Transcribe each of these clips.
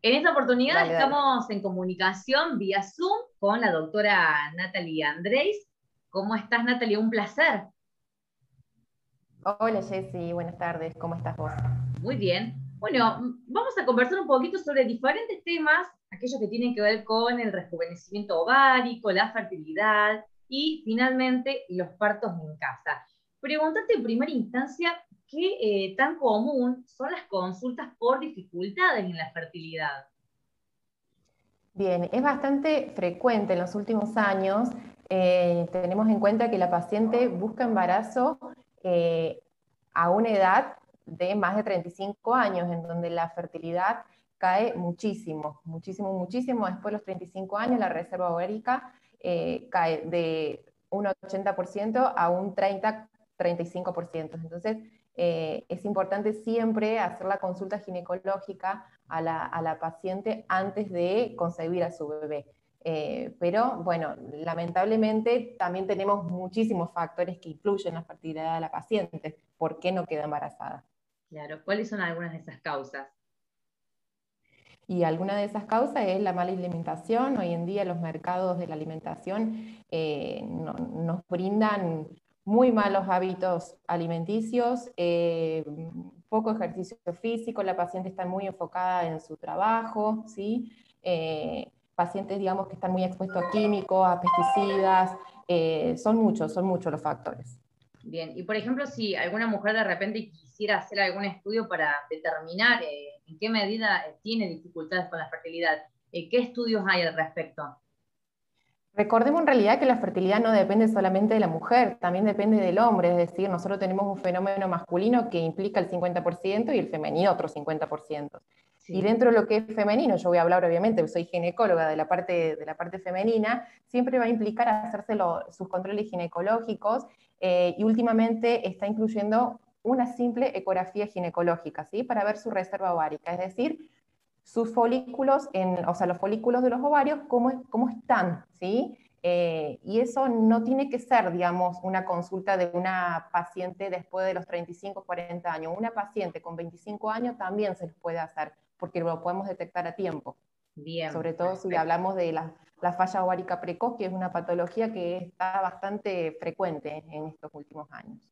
En esta oportunidad Dale, dale. estamos en comunicación vía Zoom con la doctora Natalie Andrés. ¿Cómo estás, Natalie? Un placer. Hola Jessy, buenas tardes, ¿cómo estás vos? Muy bien. Bueno, vamos a conversar un poquito sobre diferentes temas, aquellos que tienen que ver con el rejuvenecimiento ovárico, la fertilidad y finalmente los partos en casa. Preguntarte en primera instancia qué tan común son las consultas por dificultades en la fertilidad. Bien, es bastante frecuente en los últimos años. Tenemos en cuenta que la paciente busca embarazo eh, a una edad de más de 35 años, en donde la fertilidad cae muchísimo, muchísimo, muchísimo. Después de los 35 años, la reserva ovárica cae de un 80% a un 30-35%. Entonces, es importante siempre hacer la consulta ginecológica a la paciente antes de concebir a su bebé. Pero bueno, lamentablemente también tenemos muchísimos factores que influyen en la fertilidad de la paciente. ¿Por qué no queda embarazada? Claro, ¿cuáles son algunas de esas causas? Y alguna de esas causas es la mala alimentación. Hoy en día los mercados de la alimentación nos brindan muy malos hábitos alimenticios, poco ejercicio físico, la paciente está muy enfocada en su trabajo, ¿sí? Pacientes, digamos, que están muy expuestos a químicos, a pesticidas, son muchos los factores. Bien, y por ejemplo, si alguna mujer de repente quisiera hacer algún estudio para determinar en qué medida tiene dificultades con la fertilidad, ¿qué estudios hay al respecto? Recordemos en realidad que la fertilidad no depende solamente de la mujer, también depende del hombre, es decir, nosotros tenemos un fenómeno masculino que implica el 50% y el femenino otro 50%. Y Sí, dentro de lo que es femenino, yo voy a hablar obviamente, soy ginecóloga de la parte femenina, siempre va a implicar hacerse sus controles ginecológicos y últimamente está incluyendo una simple ecografía ginecológica, ¿sí? Para ver su reserva ovárica, es decir, sus folículos, o sea, los folículos de los ovarios, cómo están, ¿sí? Y eso no tiene que ser, digamos, una consulta de una paciente después de los 35, 40 años. Una paciente con 25 años también se los puede hacer, porque lo podemos detectar a tiempo. bien, Sobre todo si perfecto. hablamos de la falla ovárica precoz, que es una patología que está bastante frecuente en estos últimos años.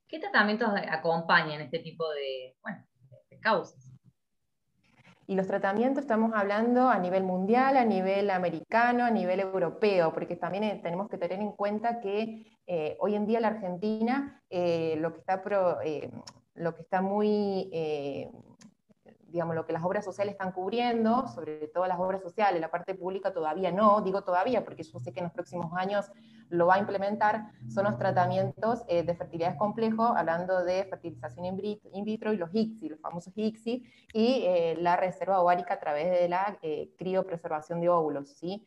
¿Qué tratamientos acompañan este tipo de, bueno, de causas? Y los tratamientos estamos hablando a nivel mundial, a nivel americano, a nivel europeo, porque también tenemos que tener en cuenta que hoy en día la Argentina lo que está muy digamos, lo que las obras sociales están cubriendo, sobre todo las obras sociales, la parte pública todavía no, digo todavía porque yo sé que en los próximos años lo va a implementar, son los tratamientos de fertilidad complejo, hablando de fertilización in vitro y los ICSI, los famosos ICSI, y la reserva ovárica a través de la criopreservación de óvulos, ¿sí?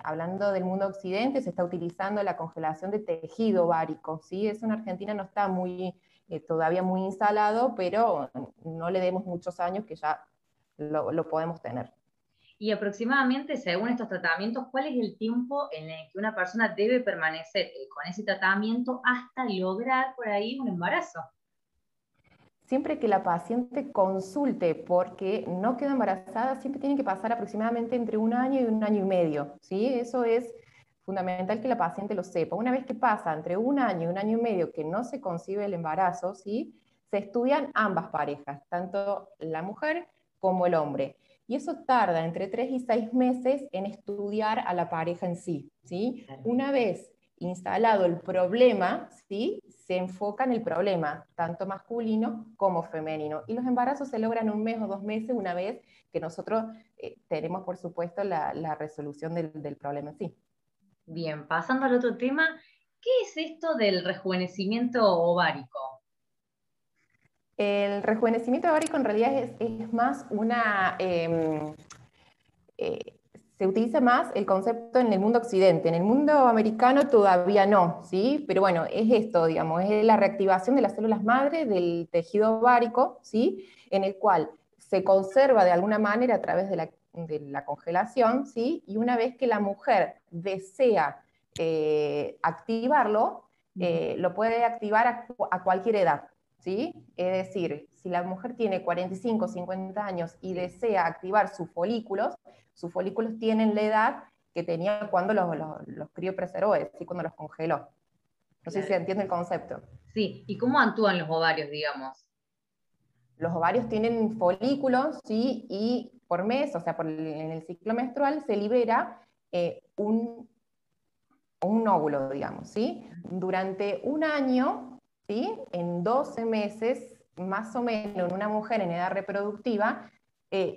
Hablando del mundo occidente, se está utilizando la congelación de tejido ovárico, ¿sí? Eso en Argentina no está todavía muy instalado, pero no le demos muchos años que ya lo podemos tener. Y aproximadamente, según estos tratamientos, ¿cuál es el tiempo en el que una persona debe permanecer con ese tratamiento hasta lograr por ahí un embarazo? Siempre que la paciente consulte porque no queda embarazada, siempre tiene que pasar aproximadamente entre un año y un año y medio, ¿sí? Eso es fundamental que la paciente lo sepa. Una vez que pasa entre un año y un año y medio que no se concibe el embarazo, ¿sí? Se estudian ambas parejas, tanto la mujer como el hombre. Y eso tarda entre 3 y 6 meses en estudiar a la pareja en sí, ¿sí? Claro. Una vez instalado el problema, ¿sí? Se enfoca en el problema, tanto masculino como femenino. Y los embarazos se logran un mes o 2 meses una vez que nosotros tenemos, por supuesto, la resolución del problema en sí. Bien, pasando al otro tema, ¿qué es esto del rejuvenecimiento ovárico? El rejuvenecimiento ovárico en realidad es más eh, se utiliza más el concepto en el mundo occidente, en el mundo americano todavía no, ¿sí? Pero bueno, es esto, digamos, es la reactivación de las células madre del tejido ovárico, ¿sí? En el cual se conserva de alguna manera a través de la congelación, ¿sí? Y una vez que la mujer desea activarlo, lo puede activar a cualquier edad, ¿sí? Es decir, si la mujer tiene 45, 50 años y desea activar sus folículos tienen la edad que tenía cuando los criopreservó, es decir, cuando los congeló. No sé si Claro. se entiende el concepto. Sí, ¿y cómo actúan los ovarios, digamos? Los ovarios tienen folículos, ¿sí? Y por mes, o sea, en el ciclo menstrual, se libera un óvulo, digamos, ¿sí? Durante un año, ¿sí? En 12 meses, más o menos, en una mujer en edad reproductiva,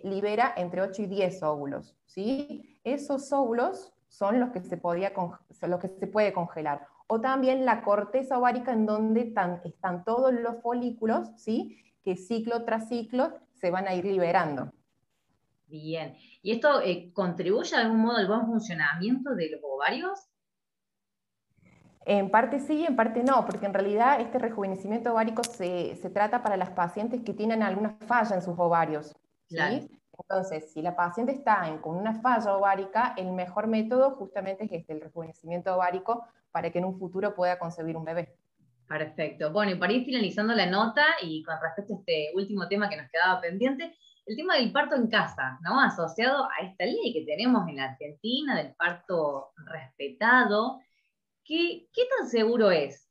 libera entre 8 y 10 óvulos, ¿sí? Esos óvulos son los que son los que se puede congelar. O también la corteza ovárica en donde están todos los folículos, ¿sí? Que ciclo tras ciclo se van a ir liberando. Bien. ¿Y esto contribuye de algún modo al buen funcionamiento de los ovarios? En parte sí, en parte no, porque en realidad este rejuvenecimiento ovárico se trata para las pacientes que tienen alguna falla en sus ovarios, Claro. ¿sí? Entonces, si la paciente está con una falla ovárica, el mejor método justamente es el rejuvenecimiento ovárico para que en un futuro pueda concebir un bebé. Perfecto. Bueno, y para ir finalizando la nota y con respecto a este último tema que nos quedaba pendiente, el tema del parto en casa, ¿no? Asociado a esta ley que tenemos en la Argentina del parto respetado, ¿qué tan seguro es?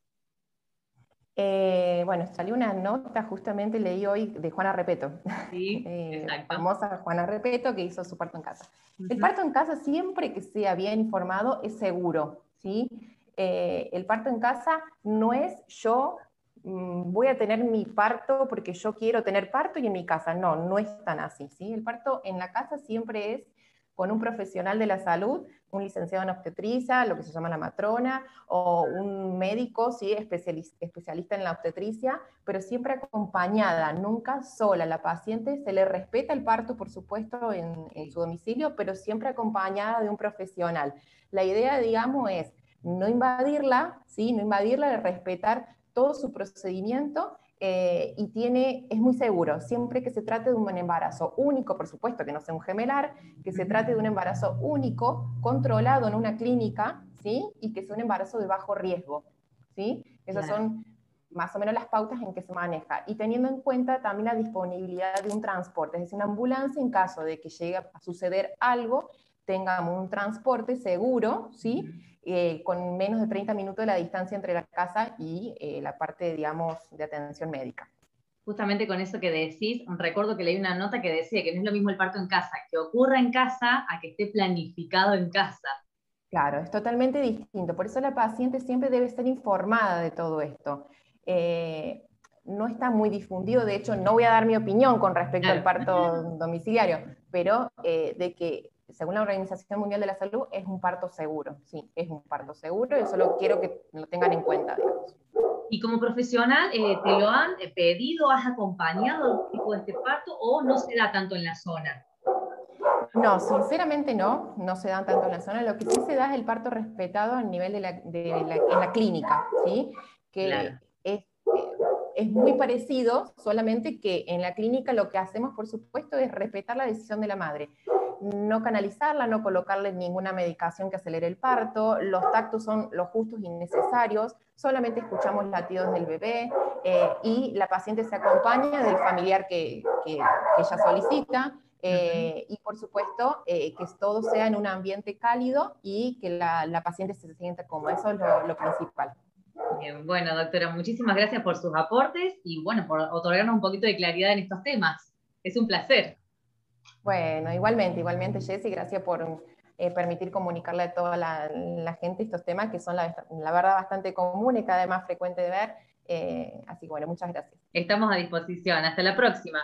Bueno, salió una nota, justamente leí hoy, de Juana Repeto, Sí, exacto. famosa Juana Repeto, que hizo su parto en casa. El Ujú. parto en casa, siempre que sea bien informado, es seguro, ¿sí? El parto en casa no es yo voy a tener mi parto porque yo quiero tener parto y en mi casa. No, no es tan así, ¿sí? El parto en la casa siempre es con un profesional de la salud, un licenciado en obstetricia, lo que se llama la matrona, o un médico, ¿sí? Especialista en la obstetricia, pero siempre acompañada, nunca sola. La paciente se le respeta el parto, por supuesto, en su domicilio, pero siempre acompañada de un profesional. La idea, digamos, es no invadirla, ¿sí? No invadirla, respetar todo su procedimiento es muy seguro, siempre que se trate de un embarazo único, por supuesto que no sea un gemelar, que se trate de un embarazo único, controlado en una clínica, ¿sí? Y que sea un embarazo de bajo riesgo, ¿sí? Esas Claro. son más o menos las pautas en que se maneja. Y teniendo en cuenta también la disponibilidad de un transporte, es decir, una ambulancia en caso de que llegue a suceder algo, tengamos un transporte seguro, ¿sí? Con menos de 30 minutos de la distancia entre la casa y la parte, digamos, de atención médica. Justamente con eso que decís, recuerdo que leí una nota que decía que no es lo mismo el parto en casa, que ocurra en casa a que esté planificado en casa. Claro, es totalmente distinto. Por eso la paciente siempre debe ser informada de todo esto. Eh, no está muy difundido, de hecho, no voy a dar mi opinión con respecto al Claro. parto domiciliario, pero de que, según la Organización Mundial de la Salud, es un parto seguro. Sí, es un parto seguro y solo quiero que lo tengan en cuenta, digamos. Y como profesional, ¿te lo han pedido, has acompañado algún tipo de este parto o no se da tanto en la zona? No, sinceramente no, no se dan tanto en la zona. Lo que sí se da es el parto respetado a nivel en la clínica, ¿sí? Claro. Que es muy parecido, solamente que en la clínica lo que hacemos, por supuesto, es respetar la decisión de la madre. No canalizarla, no colocarle ninguna medicación que acelere el parto, los tactos son los justos y necesarios, solamente escuchamos latidos del bebé y la paciente se acompaña del familiar que ella solicita. Ujú. Y por supuesto, que todo sea en un ambiente cálido y que la paciente se sienta cómoda. Eso es lo principal. Bien, bueno, doctora, muchísimas gracias por sus aportes y bueno, por otorgarnos un poquito de claridad en estos temas. Es un placer. Bueno, igualmente, Jessy, gracias por permitir comunicarle a toda la gente estos temas que son la verdad bastante comunes y cada vez más frecuente de ver. Así que bueno, muchas gracias. Estamos a disposición. Hasta la próxima.